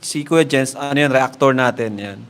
si Kuya Jens, ano yan, reactor natin yan.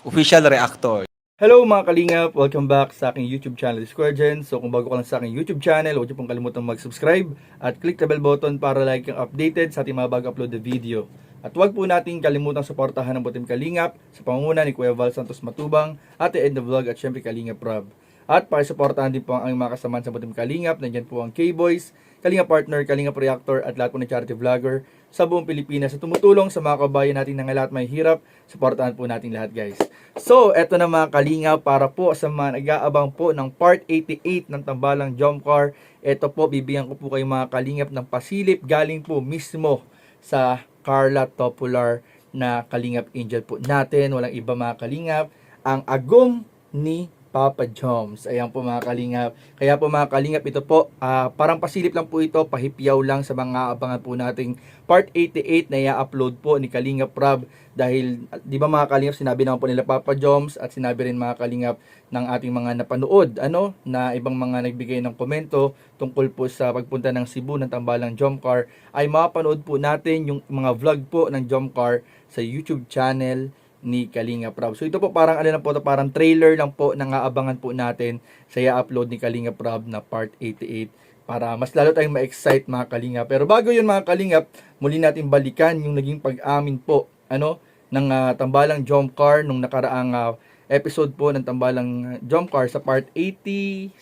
Official reactor. Hello mga kalingap! Welcome back sa aking YouTube channel, Square Gen. So kung bago ka lang sa aking YouTube channel, huwag niyo pong kalimutang mag-subscribe at click the bell button para like kang updated sa ating mga bago-upload na video. At huwag po natin kalimutang suportahan ng Butim Kalingap sa pangunguna ni Kuya Val Santos Matubang, Ate Ed the Vlog at syempre Kalingap Rob. At pakisuportahan din po ang aming mga kasamahan sa Butim Kalingap. Nandiyan po ang K-Boys, Kalingap Partner, Kalingap Reactor at lahat po ng charity vlogger sa buong Pilipinas sa tumutulong sa mga kabayan natin na lahat may hirap. Suportahan po natin lahat, guys. So, eto na mga Kalingap para po sa mga nag-aabang po ng Part 88 ng Tambalang Jump Car. Eto po, bibigyan ko po kayo mga Kalingap ng pasilip galing po mismo sa Carla Topular na Kalingap Angel po natin. Walang iba mga Kalingap, ang agong ni Papa Joms. Ayan po mga Kalingap. Kaya po mga Kalingap, ito po, parang pasilip lang po ito, pahipyaw lang sa mga abangan po nating Part 88 na i-upload po ni Kalingap Rob. Dahil, di ba mga Kalingap, sinabi naman po nila Papa Joms at sinabi rin mga Kalingap ng ating mga napanood, na ibang mga nagbigay ng komento tungkol po sa pagpunta ng Cebu ng Tambalang Jump Car, ay mapanood po natin yung mga vlog po ng Jump Car sa YouTube channel ni Kalingap Rob. So ito po parang lang po, parang trailer lang po nang aabangan po natin sa i-upload ni Kalingap Rob na Part 88 para mas lalo tayong ma-excite mga Kalingap. Pero bago yun mga Kalingap, muli natin balikan yung naging pag-amin po ng Tambalang Jump Car nung nakaraang episode po ng Tambalang Jump Car sa Part 86.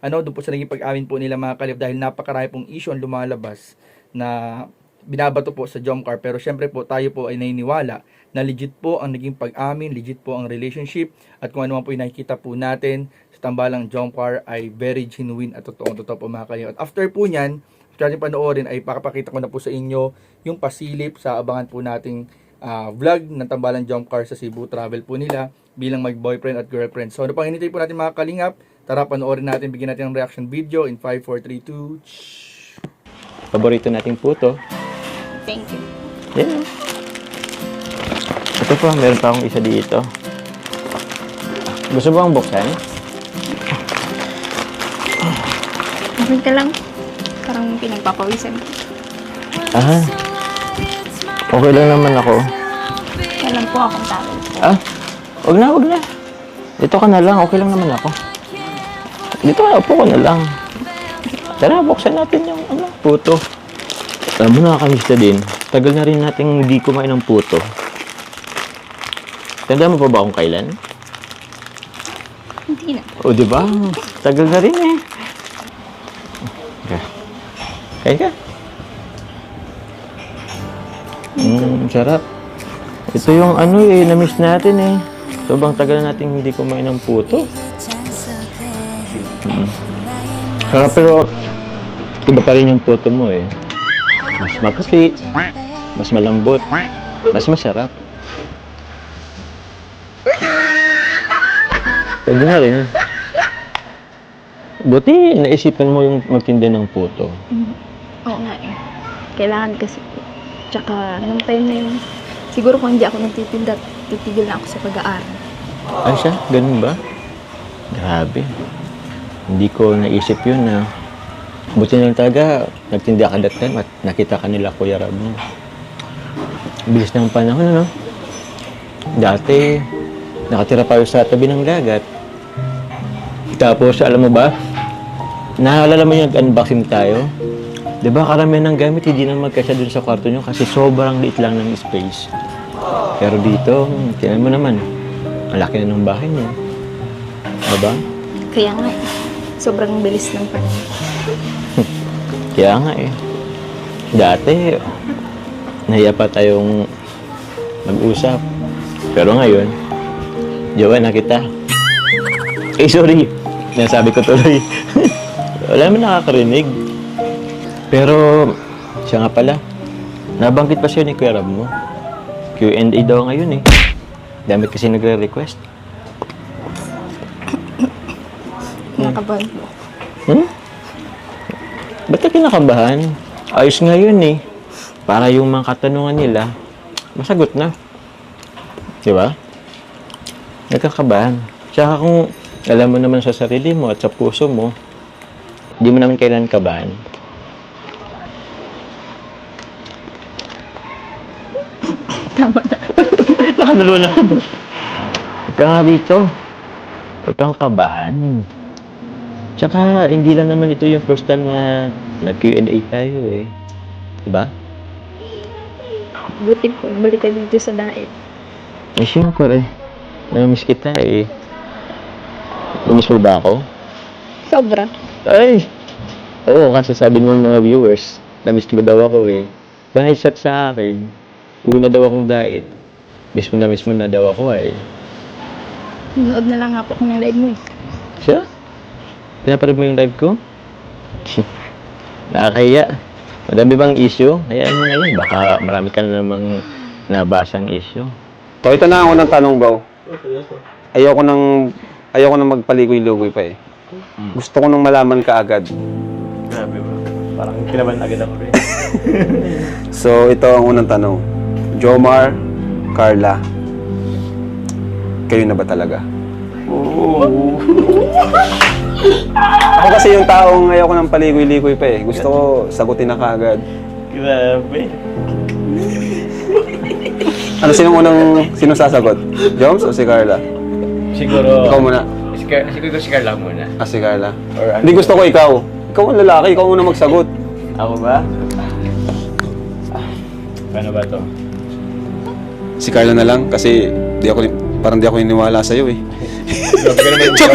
Doon po sa naging pag-amin po nila mga Kalingap dahil napakarami pong issue ang lumalabas na binabato po sa jump car. Pero syempre po tayo po ay naniniwala na legit po ang naging pag-amin, legit po ang relationship, at kung ano man po yung nakikita po natin sa Tambalang Jump Car ay very genuine at totoo po mga Kalingap. At after po nyan, after natin panoorin ay pakapakita ko na po sa inyo yung pasilip sa abangan po nating vlog ng Tambalang Jump Car sa Cebu travel po nila bilang mag-boyfriend at girlfriend. So ano pang hinintay po natin mga Kalingap? Tara panoorin natin, bigyan natin ng reaction video in 5, 4, 3, 2. Paborito nating puto. Thank you. Yeah. Ito pa, meron pa akong isa dito. Gusto mo bang buksan? Okay ka lang. Parang pinagpapawisan. Ah, okay lang naman ako. Kailan po akong tawag. Wag na. Dito ka na lang, okay lang naman ako. Dito ka, upo ko na lang. Tara, buksan natin yung puto. Alam mo, nakakamista din. Tagal na rin nating hindi kumain ng puto. Tanda mo pa ba kung kailan? Hindi na. O, diba? Tagal na rin eh. Kain ka? Sarap. Ito yung na-miss natin eh. Sobrang tagal na nating hindi kumain ng puto. Sarap, pero iba pa rin yung puto mo eh. Mas maputi, mas malambot, mas masarap. Pwede na rin. Buti naisipan mo yung magtinda ng puto. Oo nga eh. Kailangan kasi. Tsaka, nung time na yun, siguro kung hindi ako nagtitinda, titigil na ako sa pag-aaral. Ay siya? Ganun ba? Grabe. Hindi ko naisip yun na buti na lang talaga nagtinda ka that time at nakita ka nila Kuya Rob mo. Bilis ng panahon, Dati, nakatira pa sa tabi ng dagat. Tapos, alam mo ba, naalala mo yung unboxing tayo? Diba karamihan ng gamit hindi na magkasya dun sa kwarto nyo kasi sobrang liit lang ng space. Pero dito, tingnan mo naman, ang laki na ng bahay nyo. Diba? Kaya nga eh. Sobrang bilis ng panahon. Kaya nga eh. Dati, nahiya pa tayong mag-usap. Pero ngayon, jowa na kita. Sorry. Nasabi ko tuloy. Wala naman nakakarinig. Pero, siya nga pala. Nabanggit pa siya ni Kuya Rob mo. Q&A daw ngayon eh. Dami kasi nagre-request. Nakabahan po. Ba't ka kinakabahan? Ayos nga yun eh. Para yung mga katanungan nila, masagot na. Diba? Nagkakabahan. Tsaka kung alam mo naman sa sarili mo at sa puso mo, hindi mo naman kailan kabahan. Tama na. Nakanulo na. Huwag ka nga dito. Huwag kang kabahan. Tsaka, hindi lang naman ito yung first time na nag-Q&A tayo eh. Diba? Buti po, balik ka dito sa diet. Eh, siyempre. Namiss kita eh. Namiss mo ba ako? Sobra. Ay! Oo, kasi sabi ng mga viewers, namiss mo daw ako eh. Dahil sa akin, una daw akong diet. Miss mo na daw ako eh. Nood na lang nga po ako ng live mo eh. Siya? Pinapanood mo yung live ko? Nakakahiya. Madami bang issue? Hayaan mo ngayon. Baka marami ka na namang nabasang issue. So, ito na ako ng tanong, Bao. Ayoko nang magpaligoy-lugoy pa eh. Gusto ko nang malaman ka agad. Grabe ba? Parang kinaban agad ako rin. So, ito ang unang tanong. Jomar, Carla, kayo na ba talaga? Ako kasi yung taong ayoko nang paligoy-ligoy pa eh. Gusto ko sagutin na kaagad. Grabe. Ano sinong sasagot? Joms o si Carla? Siguro... Ikaw muna. Siguro si Carla muna. Ah, si Carla. Or ano? Hindi, gusto ko ikaw. Ikaw ang lalaki, ikaw muna magsagot. Ako ba? Paano ba to? Si Carla na lang kasi parang di ako niniwala sa'yo eh. Grabe ka naman ikaw.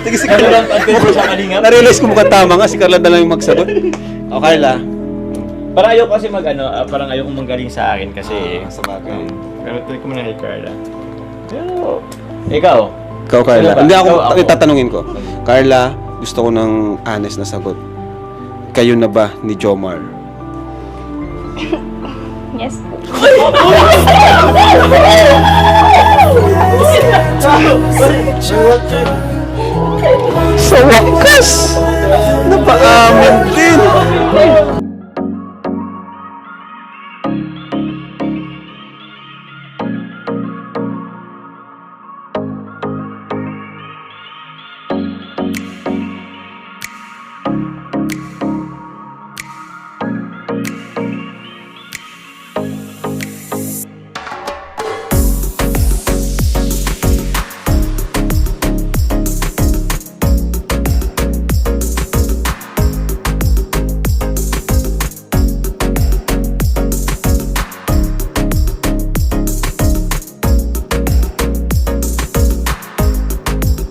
Sige, si Carla. sa kalingap. Na-realize ko mukhang tama nga, si Carla na lang yung magsagot. O, Carla. Parang ayoko kasi parang ayoko manggaling sa akin kasi... Sa bagay. Pero tuloy ko muna kay Carla. Pero... Ikaw? Ikaw, Carla. Ano ba? Hindi ako, Ikaw, ako. tatanungin ko. Carla, gusto ko ng honest na sagot. Kayo na ba ni Jomar? Yes. Sa wakas! Napaamin din!